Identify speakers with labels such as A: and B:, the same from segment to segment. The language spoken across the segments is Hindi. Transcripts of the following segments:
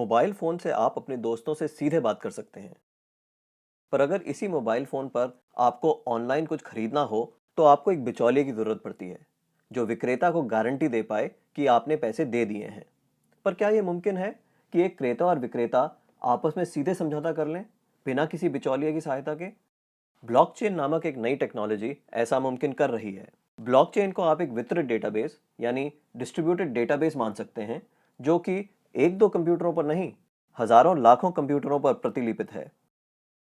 A: मोबाइल फ़ोन से आप अपने दोस्तों से सीधे बात कर सकते हैं। पर अगर इसी मोबाइल फ़ोन पर आपको ऑनलाइन कुछ खरीदना हो, तो आपको एक बिचौलिए की ज़रूरत पड़ती है, जो विक्रेता को गारंटी दे पाए कि आपने पैसे दे दिए हैं। पर क्या ये मुमकिन है कि एक क्रेता और विक्रेता आपस में सीधे समझौता कर लें, बिना किसी बिचौलिए की सहायता के? ब्लॉकचेन नामक एक नई टेक्नोलॉजी ऐसा मुमकिन कर रही है। ब्लॉकचेन को आप एक वितरित डेटाबेस यानी डिस्ट्रीब्यूटेड डेटाबेस मान सकते हैं, जो कि एक दो कंप्यूटरों पर नहीं, हजारों लाखों कंप्यूटरों पर प्रतिलिपित है।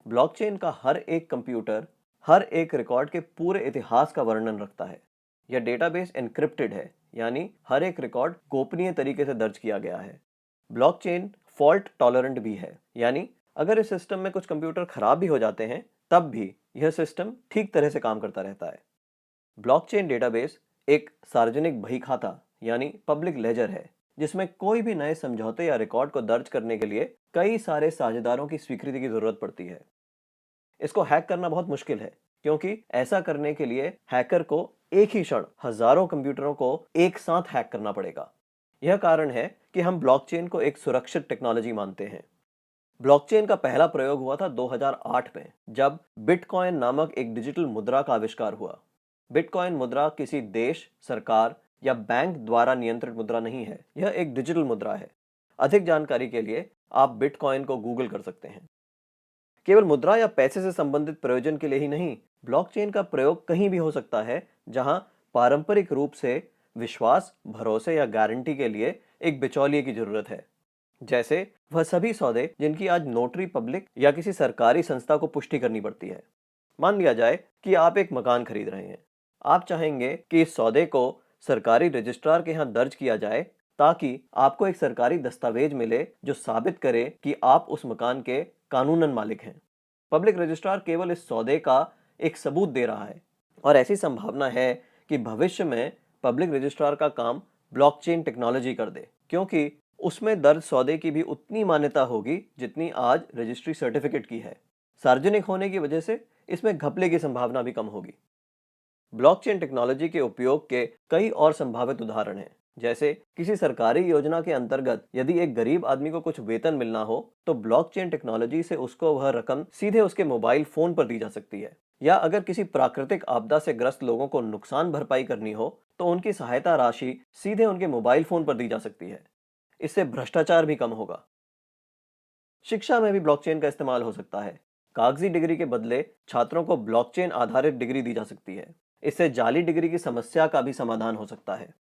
A: ब्लॉकचेन का हर एक कंप्यूटर हर एक रिकॉर्ड के पूरे इतिहास का वर्णन रखता है। यह डेटाबेस एन्क्रिप्टेड है, यानी हर एक रिकॉर्ड गोपनीय तरीके से दर्ज किया गया है। ब्लॉकचेन फॉल्ट टॉलरेंट भी है, यानी अगर इस सिस्टम में कुछ कंप्यूटर खराब भी हो जाते हैं, तब भी यह सिस्टम ठीक तरह से काम करता रहता है। ब्लॉकचेन डेटाबेस एक सार्वजनिक बही खाता यानी पब्लिक लेजर है, जिसमें कोई भी नए समझौते या रिकॉर्ड को दर्ज करने के लिए कई सारे साझेदारों की स्वीकृति की जरूरत पड़ती है। इसको हैक करना बहुत मुश्किल है, क्योंकि ऐसा करने के लिए हैकर को एक ही क्षण हजारों कंप्यूटरों को एक साथ हैक करना पड़ेगा। यह कारण है कि हम ब्लॉकचेन को एक सुरक्षित टेक्नोलॉजी मानते हैं। ब्लॉकचेन का पहला प्रयोग हुआ था 2008 में, जब बिटकॉइन नामक एक डिजिटल मुद्रा का आविष्कार हुआ। बिटकॉइन मुद्रा किसी देश, सरकार या बैंक द्वारा नियंत्रित मुद्रा नहीं है, यह एक डिजिटल मुद्रा है। अधिक जानकारी के लिए आप बिटकॉइन को गूगल कर सकते हैं। केवल मुद्रा या पैसे से संबंधित प्रयोजन के लिए ही नहीं, ब्लॉकचेन का प्रयोग कहीं भी हो सकता है जहां पारंपरिक रूप से विश्वास, भरोसे या गारंटी के लिए एक बिचौलिए की जरूरत है। जैसे वह सभी सौदे जिनकी आज नोटरी पब्लिक या किसी सरकारी संस्था को पुष्टि करनी पड़ती है। मान लिया जाए कि आप एक मकान खरीद रहे हैं। आप चाहेंगे कि इस सौदे को सरकारी रजिस्ट्रार के यहाँ दर्ज किया जाए, ताकि आपको एक सरकारी दस्तावेज मिले जो साबित करे कि आप उस मकान के कानूनन मालिक हैं। पब्लिक रजिस्ट्रार केवल इस सौदे का एक सबूत दे रहा है, और ऐसी संभावना है कि भविष्य में पब्लिक रजिस्ट्रार का काम ब्लॉकचेन टेक्नोलॉजी कर दे, क्योंकि उसमें दर्ज सौदे की भी उतनी मान्यता होगी जितनी आज रजिस्ट्री सर्टिफिकेट की है। सार्वजनिक होने की वजह से इसमें घपले की संभावना भी कम होगी। ब्लॉकचेन टेक्नोलॉजी के उपयोग के कई और संभावित उदाहरण हैं। जैसे किसी सरकारी योजना के अंतर्गत यदि एक गरीब आदमी को कुछ वेतन मिलना हो, तो ब्लॉकचेन टेक्नोलॉजी से उसको वह रकम सीधे उसके मोबाइल फोन पर दी जा सकती है। या अगर किसी प्राकृतिक आपदा से ग्रस्त लोगों को नुकसान भरपाई करनी हो, तो उनकी सहायता राशि सीधे उनके मोबाइल फोन पर दी जा सकती है। इससे भ्रष्टाचार भी कम होगा। शिक्षा में भी ब्लॉकचेन का इस्तेमाल हो सकता है। कागजी डिग्री के बदले छात्रों को ब्लॉकचेन आधारित डिग्री दी जा सकती है। इससे जाली डिग्री की समस्या का भी समाधान हो सकता है।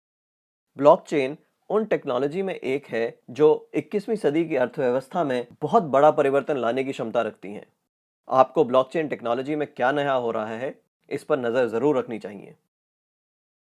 A: ब्लॉकचेन उन टेक्नोलॉजी में एक है जो 21वीं सदी की अर्थव्यवस्था में बहुत बड़ा परिवर्तन लाने की क्षमता रखती हैं। आपको ब्लॉकचेन टेक्नोलॉजी में क्या नया हो रहा है, इस पर नजर जरूर रखनी चाहिए।